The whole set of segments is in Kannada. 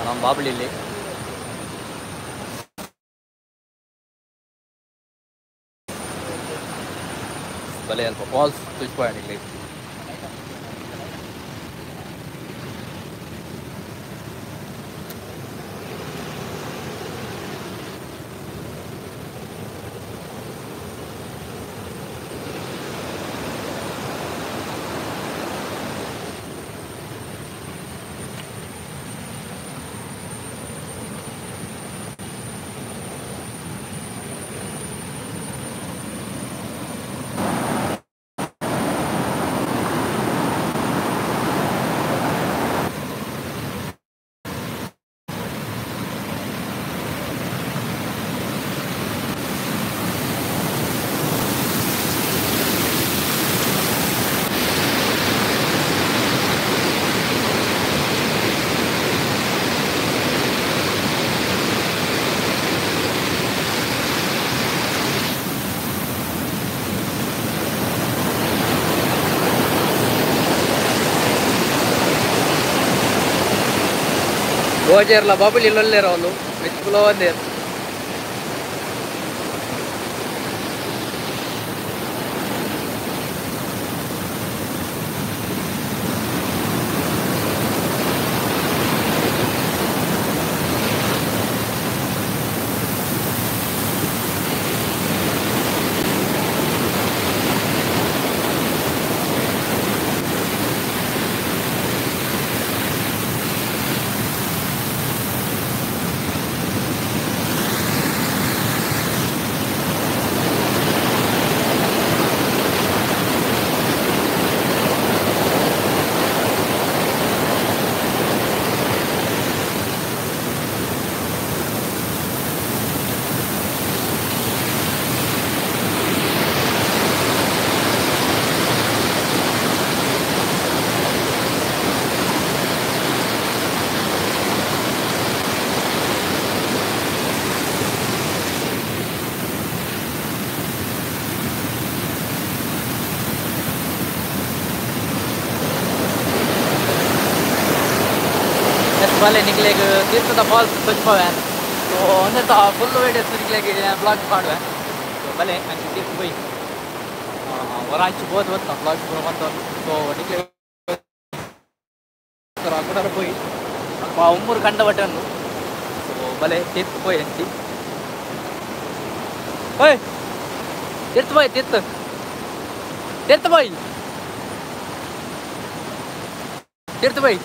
ನಮ್ಮ ಬಾಬಳಿಲಿ. ಬಲೆ ಅಲ್ಪ ಫಾಲ್ಸ್ ತುಚ್ಪಾಡಿಲಿ. ಗೋಜರ್ಲ ಬಾಬುಲಿ ಲೊಲ್ಲೇರ ಒಂದು ಮೆಚ್ಚುಲೋ ಒಂದೇ. भले निकले तीर्थ का फॉल्स सोच पावे तो उन्हें तो फुल वीडियोस निकलेगी ब्लॉग पाड़वे तो भले अंची तीर्थ पोई और अंची बहुत ब्लॉग तो निकले अकड़ पोई उम्मूर कंड बटन तो भले तीर्थ पोई अंची तीर्थ पोई तीर्थ तीर्थ पोई तीर्थ पोई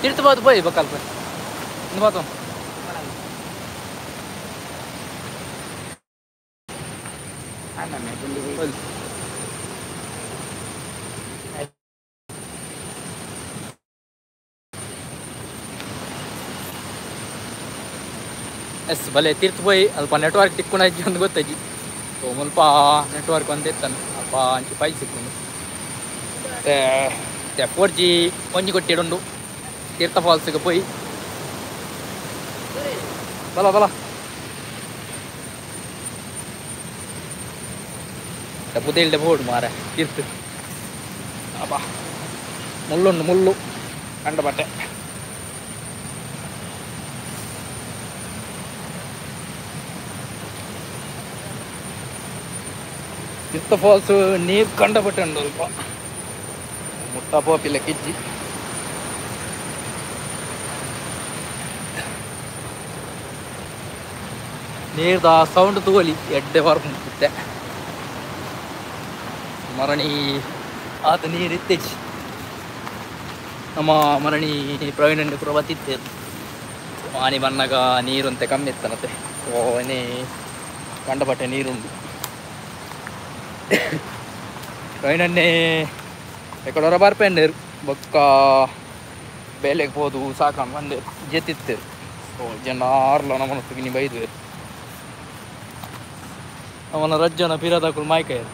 तीर्थ बहुत बोई बकल पर बात ಎಸ್ ಭಲೆ ತೀರ್ಥ పోయి ಅಲ್ಪ ನೆಟ್ವರ್ಕ್ ತಿಕ್ಕೊಂಡು ಅಜ್ಜಿ ಒಂದು ಗೊತ್ತಜ್ಜಿ ಸೊ ಮುಲ್ಪ ನೆಟ್ವರ್ಕ್ ಒಂದು ಇತ್ತಾನೆ ಅಲ್ಪ ಅಂಚಿ ಪೈ ಸಿಕ್ಕೊಂಡು ಮತ್ತೆ 4G ಒಂಜಿ ಕೊಟ್ಟಿಡುಂಡು ತೀರ್ಥ ಫಾಲ್ಸ್ಗೆ పోయి ಬಲ ಪುದೇಲ್ಡೆ ಬೋರ್ಡ್ ಮಾರೆ ತೀರ್ಥ ಅಬ್ಬ ಮುಳ್ಳುಂಡು ಮುಳ್ಳು ಕಂಡ ಬಟ್ಟೆ ತೀರ್ಥ ಫಾಲ್ಸ್ ನೀರು ಕಂಡ ಬಟ್ಟೆ ಉಂಟು ಸ್ವಲ್ಪ ಮುಟ್ಟ ಪೋಪಿಲ್ಲ ಕಿಜ್ಜಿ ನೀರ್ದ ಸೌಂಡ್ ತಗೋಲಿ ಎಡ್ಡೆ ಹೊರಬಿಡುತ್ತೆ ಮರಣಿ ಆತ ನೀರು ಇತ್ತೇಜಿ ನಮ್ಮ ಮರಣಿ ಪ್ರವೀಣ್ ಕೂಡ ಬತ್ತಿತ್ತೆ ಆನೆ ಬನ್ನಾಗ ನೀರು ಅಂತೆ ಕಮ್ಮಿ ಇತ್ತನತ್ತೆ ಓನೇ ಕಂಡಪಟ್ಟೆ ನೀರುಂಟು ಪ್ರವೀಣನ್ನೇ ಎಕಡೋರ ಬರ್ಪೆಂಡರು ಬೊಕ್ಕ ಬೇಲೆಗೆ ಹೋದು ಸಾಕೊಂಡು ಬಂದೆ ಜೆತ್ತಿತ್ತೇರು ಸೊ ಜನ ಆರ್ಲ ನಮ್ಮನ್ನು ತುಗಿನಿ ಬೈದ್ವೇರು ಅವನ ರಜ್ಜನ ಪಿರದಕ್ಕಳು ಮಾಯ್ಕಾಯರು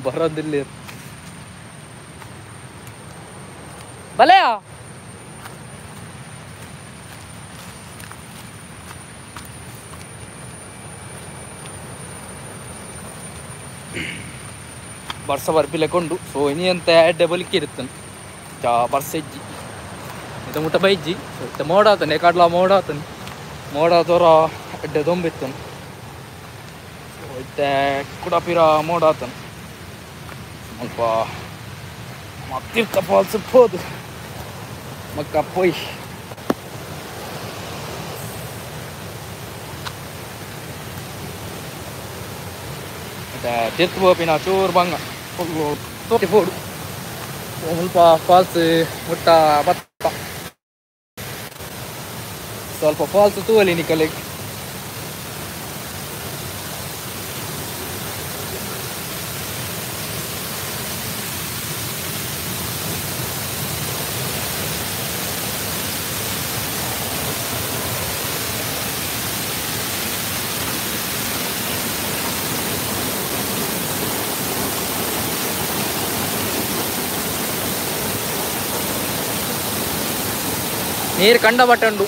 ಬರೋದಿಲ್ಲ ಬಲೆಯ ಬರ್ಸ ಬರ್ಪಿಲೆಕೊಂಡು ಸೊ ಇನಿ ಅಂತ ಎಡ್ಡೆ ಬಲಿಕೆ ಇರುತ್ತಾನೆ ಬರ್ಸ ಇಜ್ಜಿ ಇದು ಮುಟ್ಟ ಬೈಜ್ಜಿ ಸೊ ಇತ್ತ ಮೋಡ ಆತಾನೆ ಕಡ್ಲ ಮೋಡ ಆತಾನೆ ಮೋಡ ತೋರ ಎಡ್ಡೆ ದೊಂಬಿತ್ತಾನೆ ಸೊ ಇತ್ತೆ ಕುಡಪಿರ ಮೋಡ ಆತಾನೆ ಸ್ವಲ್ಪ ಮತ್ತಿರ್ತ ಫಾಲ್ಸ್ ಹೋದು ಮಕ್ಕ ಪೊಯ್ ತೀರ್ಥ ಬೋಪಿನ ಚೂರು ಬಂಗ ಫುಲ್ಲು ತೋಟಿ ಫೋಡು ಸ್ವಲ್ಪ ಫಾಲ್ಸ್ ಮುಟ್ಟ ಬತ್ತ ಸ್ವಲ್ಪ ಫಾಲ್ಸ್ ತೂವಲಿ ನಿಕಲಿಗೆ ನೀರು ಕಂಡ ಬಟ್ಟಂಡು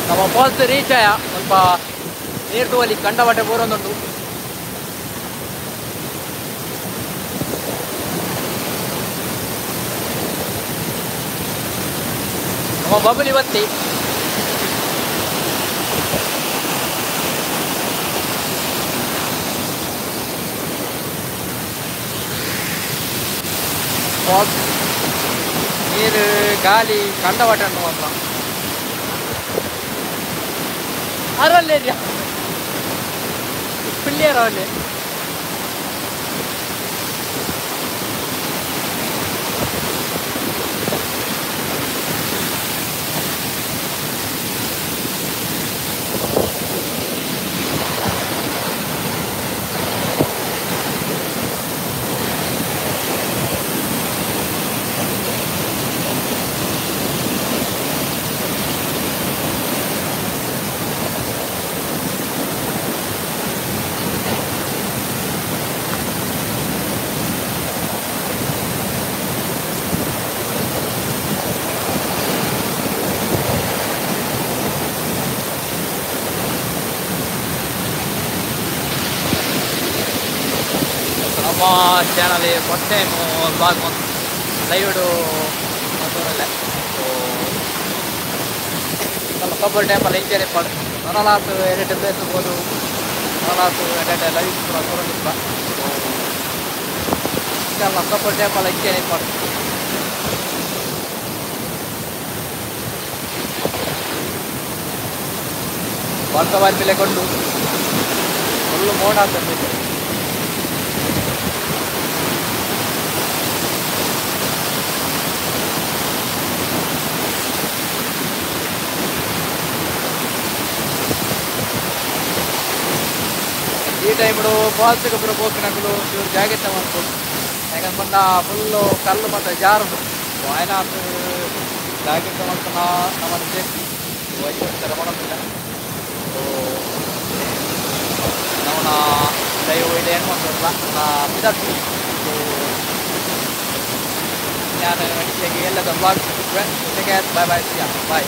ನಮ್ಮ ಫಾಲ್ಸ್ ರೀಚ್ ಆಯ ಸ್ವಲ್ಪ ನೀರು ತೋಲಿ ಕಂಡ ಬಟ್ಟೆ ಬೋರೊಂದುಂಟು ನಮ್ಮ ಬಬಲಿ ಬತ್ತಿ ಫಾಲ್ಸ್ ನೀರು ಗಾಳಿ ಕಂಡ ಬಟ್ಟೆ ಉಂಟು ಮಾತ್ರ ಅರಲ್ಲೇ ಇದೆಯಾ ಪಿಳ್ಳಿಯರವಲ್ಲಿ ನಮ್ಮ ಚಾನಲ್ ಫಸ್ಟ್ ಟೈಮ್ ಬ್ಲಾಗ್ ಲೈವ್ಡು ಮಾತಾಡಲ್ಲ ಸೊ ನಮ್ಮ ಕಬ್ಬರ್ ಡ್ಯಾಮಲ್ಲಿ ಎಂಜಾಯ್ ಮಾಡಿ ನನಲಾತು ಎರಡು ಪ್ಲೇಸ್ ಹೋಗೋದು ನನಲಾತು ಎರಡು ಲೈವ್ ಕೂಡ ತೋರಿಸ್ತಾ ಸೊ ನಮ್ಮ ಕಬ್ಬರ್ ಡ್ಯಾಮಲ್ಲಿ ಎಂಜಾಯ್ ಮಾಡಿ ವಾಸ್ತವಾದ ಮೇಲೆ ಕೊಂಡು ಫುಲ್ಲು ಮೋಡ ಆಗ್ತದೆ ಈ ಟೈಮ್ಡು ಫಾಲ್ಸ್ಗೆ ಬರೋ ಹೋಗಿನಗಳು ಇವ್ರು ಜಾಗ್ರತೆ ಮಾಡ್ಬೋದು ಯಾಕಂದ್ರೆ ಬಂದ ಫುಲ್ಲು ಕಲ್ಲು ಮತ್ತು ಜಾರು ವಾಯನಾಥ್ ಜಾಗ್ರತೆ ಮಾಡ್ತಾನ ನಮ್ಮನ್ನು ಸೇರಿಸಿ ವೈದ್ಯರ ಮಾಡೋದಿಲ್ಲ ಸೊ ನಮ್ಮನ್ನ ದೈವ ಇದೆ ಏನು ಮಾಡ್ತಾರಲ್ಲ ವಿದ್ಯಾರ್ಥಿ ಸೊ ഞാൻ ഇടയ്ക്ക് എല്ലാ ബായ് ബായ്